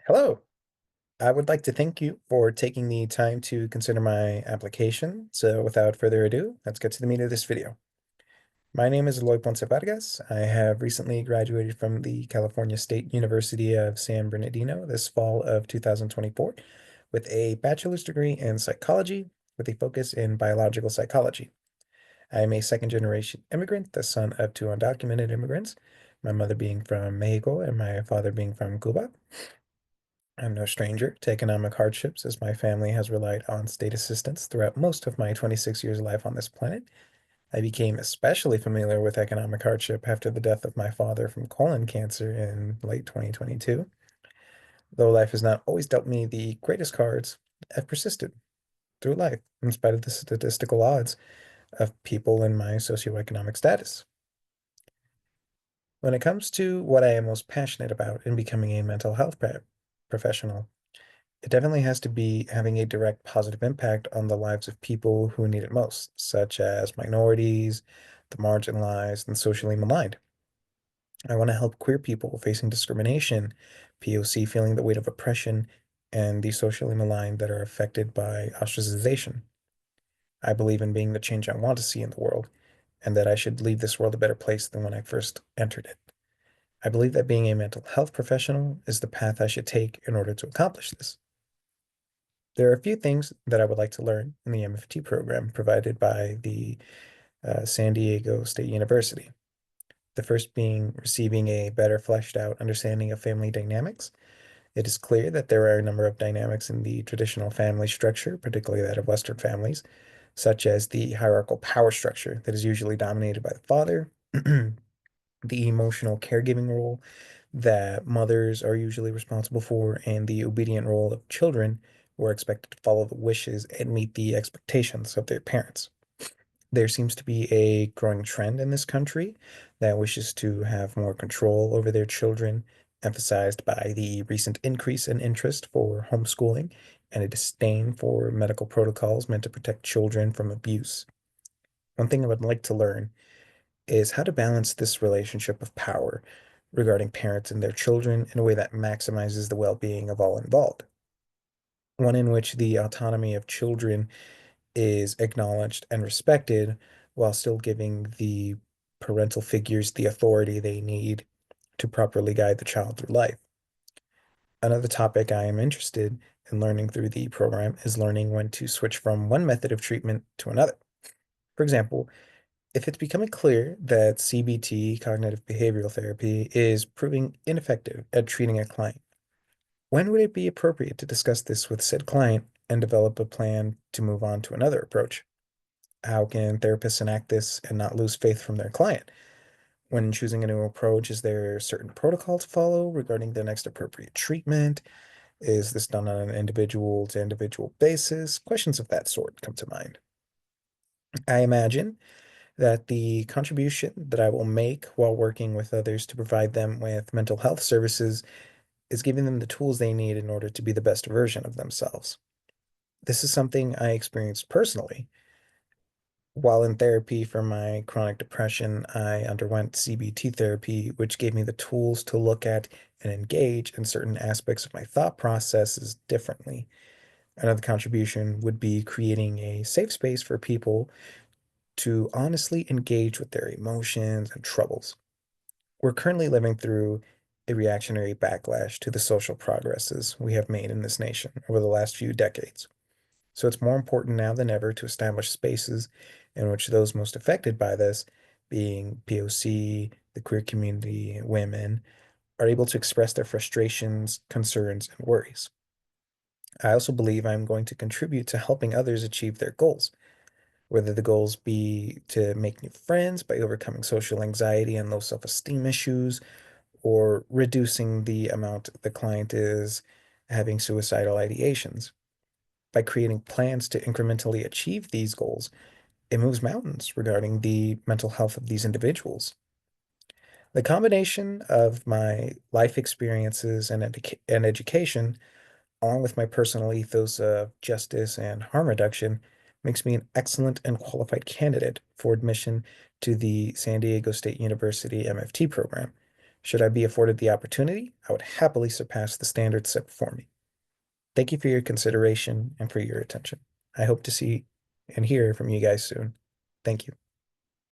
Hello. I would like to thank you for taking the time to consider my application. So without further ado, let's get to the meat of this video. My name is Eloy Ponce Vargas. I have recently graduated from the California State University of San Bernardino this fall of 2024 with a bachelor's degree in psychology with a focus in biological psychology. I am a second generation immigrant, the son of two undocumented immigrants, my mother being from Mexico and my father being from Cuba. I'm no stranger to economic hardships, as my family has relied on state assistance throughout most of my 26 years of life on this planet. I became especially familiar with economic hardship after the death of my father from colon cancer in late 2022. Though life has not always dealt me the greatest cards, I've persisted through life in spite of the statistical odds of people in my socioeconomic status. When it comes to what I am most passionate about in becoming a mental health professional, it definitely has to be having a direct positive impact on the lives of people who need it most, such as minorities, the marginalized, and socially maligned. I want to help queer people facing discrimination, POC feeling the weight of oppression, and the socially maligned that are affected by ostracization. I believe in being the change I want to see in the world, and that I should leave this world a better place than when I first entered it. I believe that being a mental health professional is the path I should take in order to accomplish this. There are a few things that I would like to learn in the MFT program provided by the San Diego State University. The first being receiving a better fleshed out understanding of family dynamics. It is clear that there are a number of dynamics in the traditional family structure, particularly that of Western families, such as the hierarchical power structure that is usually dominated by the father, the emotional caregiving role that mothers are usually responsible for, and the obedient role of children who are expected to follow the wishes and meet the expectations of their parents. There seems to be a growing trend in this country that wishes to have more control over their children, emphasized by the recent increase in interest for homeschooling and a disdain for medical protocols meant to protect children from abuse. One thing I would like to learn is how to balance this relationship of power regarding parents and their children in a way that maximizes the well-being of all involved. One in which the autonomy of children is acknowledged and respected while still giving the parental figures the authority they need to properly guide the child through life. Another topic I am interested in learning through the program is learning when to switch from one method of treatment to another. For example, if it's becoming clear that CBT, cognitive behavioral therapy, is proving ineffective at treating a client, when would it be appropriate to discuss this with said client and develop a plan to move on to another approach? How can therapists enact this and not lose faith from their client? When choosing a new approach, is there a certain protocol to follow regarding the next appropriate treatment? Is this done on an individual to individual basis? Questions of that sort come to mind. I imagine that the contribution that I will make while working with others to provide them with mental health services is giving them the tools they need in order to be the best version of themselves. This is something I experienced personally. While in therapy for my chronic depression, I underwent CBT therapy, which gave me the tools to look at and engage in certain aspects of my thought processes differently. Another contribution would be creating a safe space for people to honestly engage with their emotions and troubles. We're currently living through a reactionary backlash to the social progresses we have made in this nation over the last few decades. So it's more important now than ever to establish spaces in which those most affected by this, being POC, the queer community, women, are able to express their frustrations, concerns, and worries. I also believe I'm going to contribute to helping others achieve their goals, whether the goals be to make new friends by overcoming social anxiety and low self-esteem issues, or reducing the amount the client is having suicidal ideations. By creating plans to incrementally achieve these goals, it moves mountains regarding the mental health of these individuals. The combination of my life experiences and education, along with my personal ethos of justice and harm reduction, makes me an excellent and qualified candidate for admission to the San Diego State University MFT program. Should I be afforded the opportunity, I would happily surpass the standards set before me. Thank you for your consideration and for your attention. I hope to see and hear from you guys soon. Thank you.